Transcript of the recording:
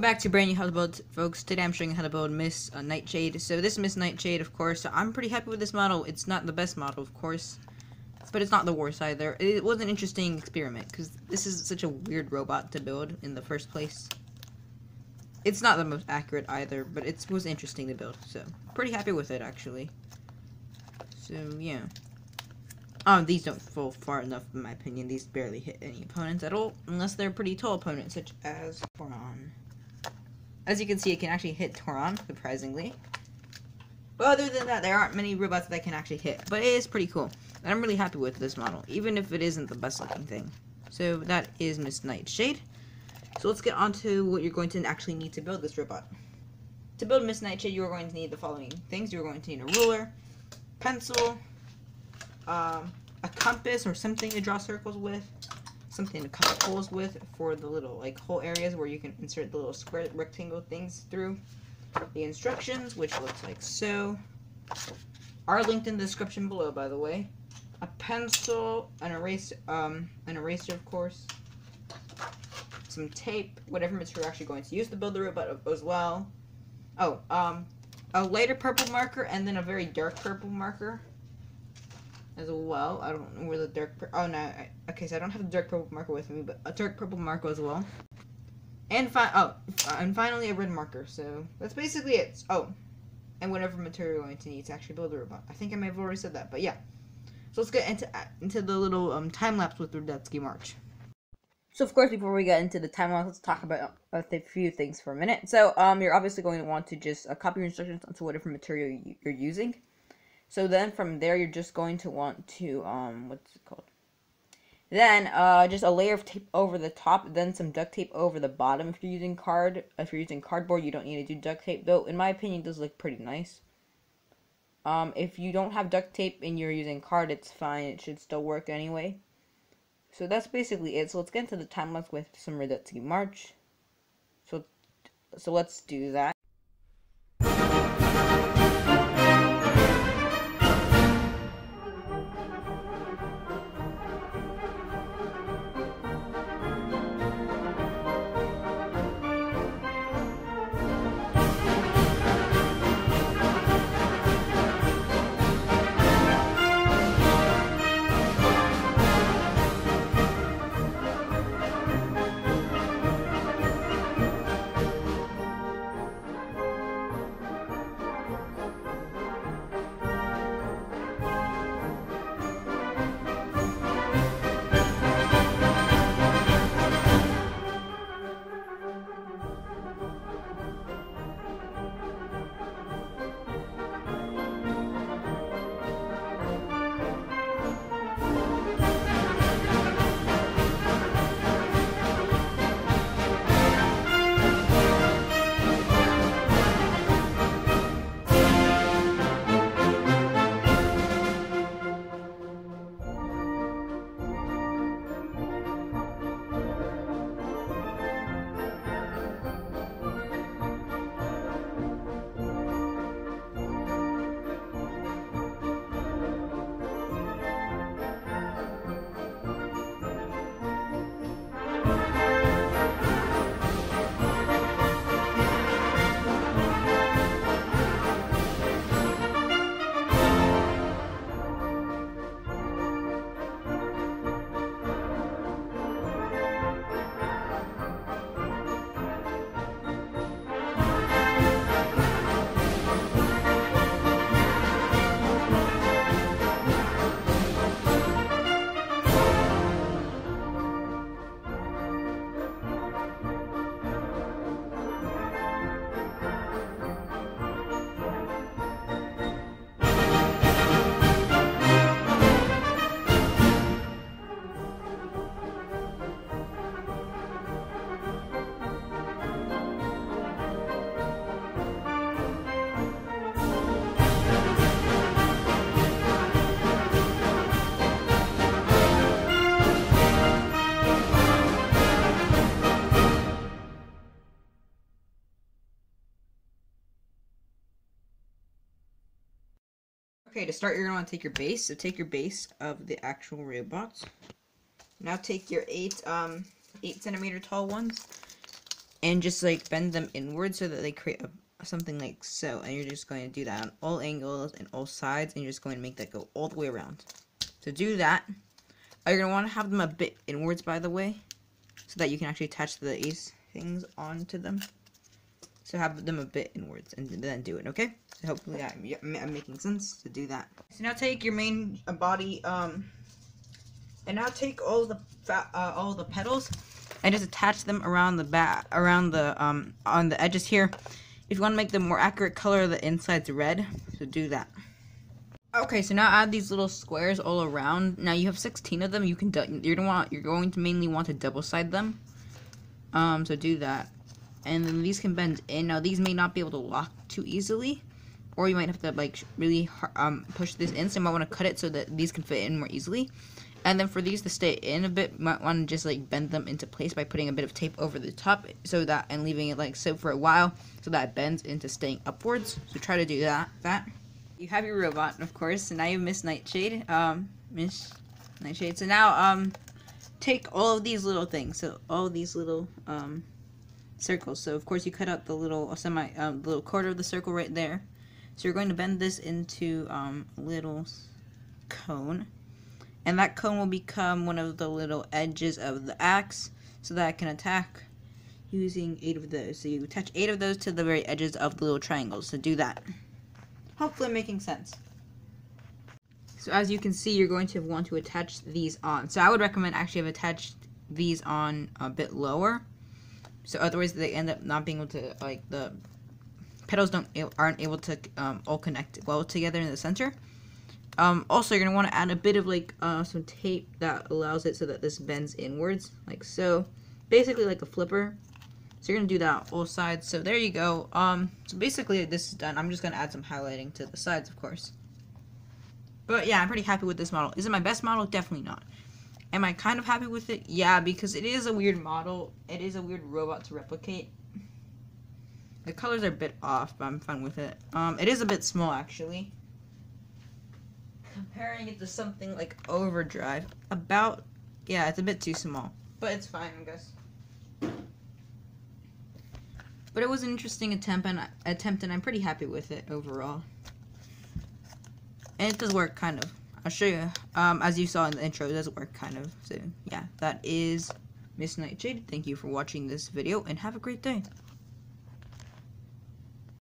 Welcome back to brand new how to build, folks. Today I'm showing you how to build Miss Nightshade. So this Miss Nightshade, of course, I'm pretty happy with this model. It's not the best model, of course, but it's not the worst either. It was an interesting experiment because this is such a weird robot to build in the first place. It's not the most accurate either, but it was interesting to build. So pretty happy with it actually. So yeah. These don't fall far enough in my opinion. These barely hit any opponents at all, unless they're pretty tall opponents, such as Toron. As you can see, it can actually hit Toron, surprisingly. But other than that, there aren't many robots that can actually hit. But it is pretty cool. And I'm really happy with this model, even if it isn't the best looking thing. So that is Miss Nightshade. So let's get on to what you're going to actually need to build this robot. To build Miss Nightshade, you are going to need the following things. You're going to need a ruler, pencil, a compass or something to draw circles with, something to cut holes with for the little hole areas where you can insert the little square rectangle things through. The instructions, which looks like so, are linked in the description below, by the way. A pencil, an eraser of course, some tape, whatever material you're actually going to use to build the robot as well. Oh, a lighter purple marker and then a very dark purple marker as well. I don't know where the dark okay, so I don't have the dark purple marker with me, but a dark purple marker as well. And finally a red marker. So that's basically it. Oh, and whatever material you're going to need to actually build the robot. I think I may have already said that, but yeah. So let's get into the little time lapse with Rudetsky March. So of course, before we get into the time lapse, let's talk about a few things for a minute. So you're obviously going to want to just copy your instructions onto whatever material you're using. So then from there, you're just going to want to, what's it called? Then, just a layer of tape over the top, then some duct tape over the bottom if you're using cardboard, you don't need to do duct tape, though, in my opinion, it does look pretty nice. If you don't have duct tape and you're using card, it's fine, it should still work anyway. So that's basically it. So let's get into the time lapse with some Rudetsky March. So let's do that. Okay, to start, you're going to want to take your base. So take your base of the actual robots. Now take your 8 centimeter tall ones and just like bend them inward so that they create something like so. And you're just going to do that on all angles and all sides, and you're just going to make that go all the way around. To do that, you're going to want to have them a bit inwards, by the way, so that you can actually attach these things onto them. So have them a bit inwards and then do it, okay? So hopefully I'm making sense to do that. So now take your main body, and now take all the petals and just attach them around the back, around the on the edges here. If you want to make them more accurate color, the inside's red, so do that. Okay, so now add these little squares all around. Now you have 16 of them. You're going to mainly want to double side them. So do that. And then these can bend in. Now these may not be able to lock too easily, or you might have to like really push this in. So you might want to cut it so that these can fit in more easily. And then for these to stay in a bit, you might want to just like bend them into place by putting a bit of tape over the top, so that, and leaving it like so for a while, so that it bends into staying upwards. So try to do that. You have your robot, of course, and now you have Miss Nightshade. Miss Nightshade. So now take all of these little things. So all of these little circles. So of course you cut out the little little quarter of the circle right there. So you're going to bend this into a little cone, and that cone will become one of the little edges of the axe, so that I can attack using 8 of those. So you attach 8 of those to the very edges of the little triangles. So do that. Hopefully I'm making sense. So as you can see, you're going to want to attach these on. So I would recommend actually have attached these on a bit lower. So otherwise they end up not being able to, like, the petals aren't able to all connect well together in the center. Also, you're going to want to add a bit of like some tape that allows it so that this bends inwards, like so. Basically like a flipper. So you're going to do that on all sides. So there you go. So basically this is done. I'm just going to add some highlighting to the sides, of course. But yeah, I'm pretty happy with this model. Is it my best model? Definitely not. Am I kind of happy with it? Yeah, because it is a weird model. It is a weird robot to replicate. The colors are a bit off, but I'm fine with it. It is a bit small, actually. Comparing it to something like Overdrive, yeah, it's a bit too small. But it's fine, I guess. But it was an interesting attempt, and I'm pretty happy with it overall. And it does work, kind of. I'll show you. As you saw in the intro, it does work, kind of. So, yeah, that is Miss Nightshade. Thank you for watching this video, and have a great day.